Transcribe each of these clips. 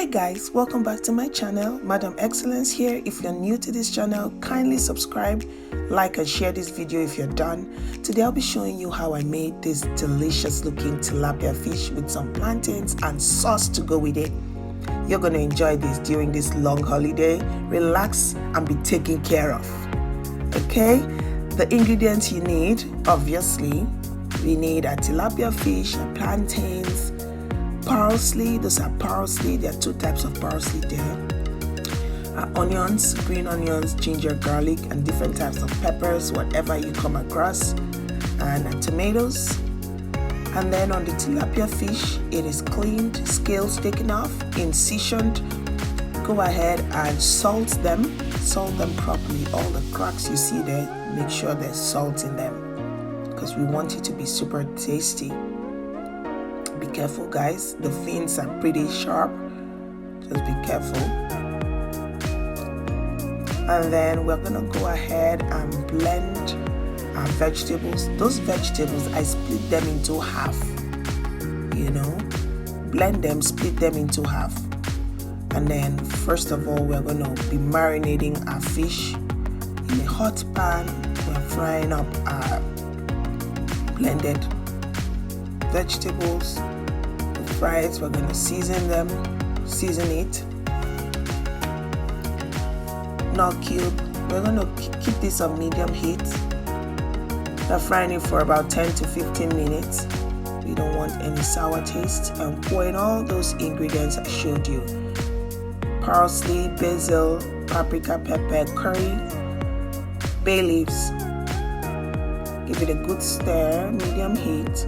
Hi guys, welcome back to my channel. Madam Excellence here. If you're new to this channel, kindly subscribe, like and share this video if you're done. Today I'll be showing you how I made this delicious looking tilapia fish with some plantains and sauce to go with it. You're going to enjoy this during this long holiday. Relax and be taken care of. Okay, the ingredients you need, obviously, we need a tilapia fish, plantains, parsley. Those are parsley. There are two types of parsley there. Onions, green onions, ginger, garlic, and different types of peppers, whatever you come across, and tomatoes. And then on the tilapia fish, it is cleaned, scales taken off, incisioned. Go ahead and salt them properly. All the cracks you see there, make sure there's salt in them because we want it to be super tasty. Be careful guys, the fins are pretty sharp, just be careful. And then we're gonna go ahead and blend our vegetables. Those vegetables, I split them into half, blend them, split them into half. And then first of all, we're gonna be marinating our fish in a hot pan. We're frying up our blended vegetables. Fry it. We're going to season it. Now cube. We're going to keep this on medium heat. We're frying it for about 10 to 15 minutes. We don't want any sour taste. And pour in all those ingredients I showed you: parsley, basil, paprika, pepper, curry, bay leaves. Give it a good stir, medium heat.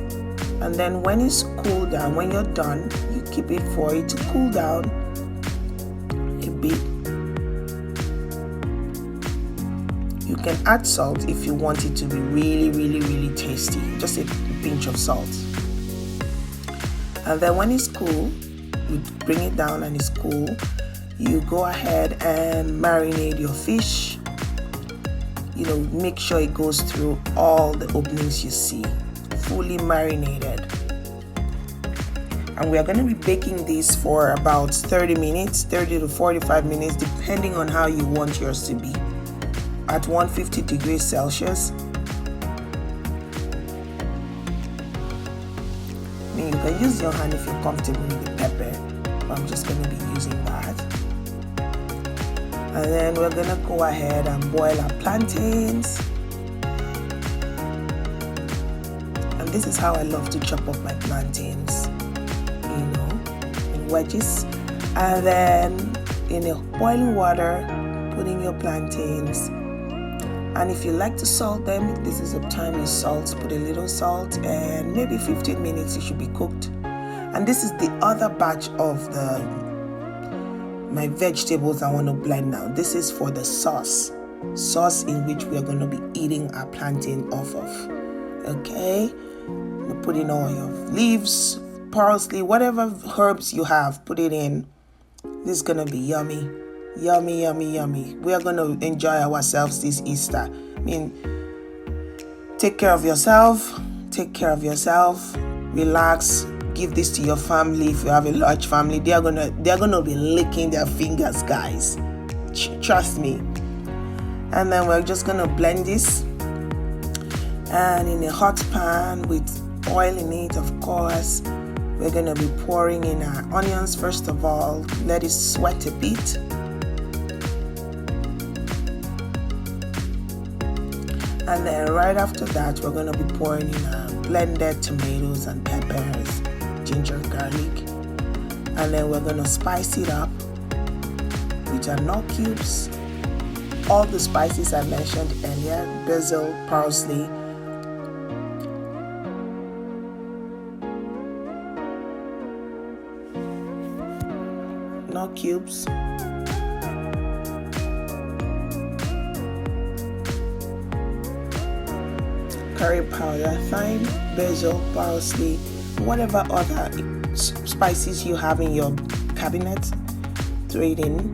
And then when it's cooled down, when you're done, you keep it for it to cool down a bit. You can add salt if you want it to be really tasty. Just a pinch of salt. And then when it's cool, you bring it down and it's cool. You go ahead and marinate your fish. Make sure it goes through all the openings you see. Fully marinated. And we are going to be baking this for about 30 to 45 minutes, depending on how you want yours to be, at 150 degrees Celsius. You can use your hand if you're comfortable with the pepper, but I'm just going to be using that. And then we're going to go ahead and boil our plantains. This is how I love to chop up my plantains, in wedges. And then in a boiling water, put in your plantains. And if you like to salt them, this is the time you salt. Put a little salt, and maybe 15 minutes it should be cooked. And this is the other batch of my vegetables I want to blend now. This is for the sauce in which we are going to be eating our plantain off of. Okay. You put in all your leaves, parsley, whatever herbs you have, put it in. This is gonna be yummy. We are gonna enjoy ourselves this Easter. Take care of yourself. Relax. Give this to your family. If you have a large family, they're gonna be licking their fingers, guys. Trust me. And then we're just gonna blend this. And in a hot pan with oil in it, of course, we're going to be pouring in our onions first of all. Let it sweat a bit. And then right after that, we're going to be pouring in our blended tomatoes and peppers, ginger, garlic. And then we're going to spice it up with our nut cubes. All the spices I mentioned earlier: basil, parsley, nut cubes, curry powder, thyme, basil, parsley, whatever other spices you have in your cabinet, throw it in.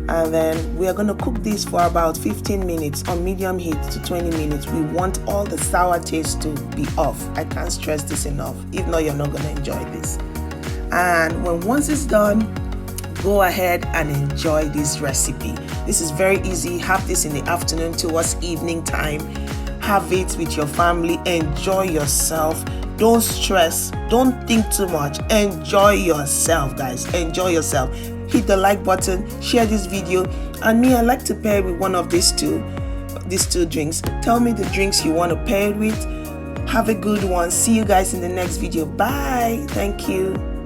And then we are going to cook this for about 15 minutes on medium heat to 20 minutes. We want all the sour taste to be off. I can't stress this enough. If not, you're not going to enjoy this. And once it's done, go ahead and enjoy this recipe. This is very easy. Have this in the afternoon towards evening time. Have it with your family. Enjoy yourself. Don't stress. Don't think too much. Enjoy yourself, guys. Enjoy yourself. Hit the like button, share this video, and me, I like to pair it with one of these two drinks. Tell me the drinks you want to pair it with. Have a good one. See you guys in the next video. Bye. Thank you.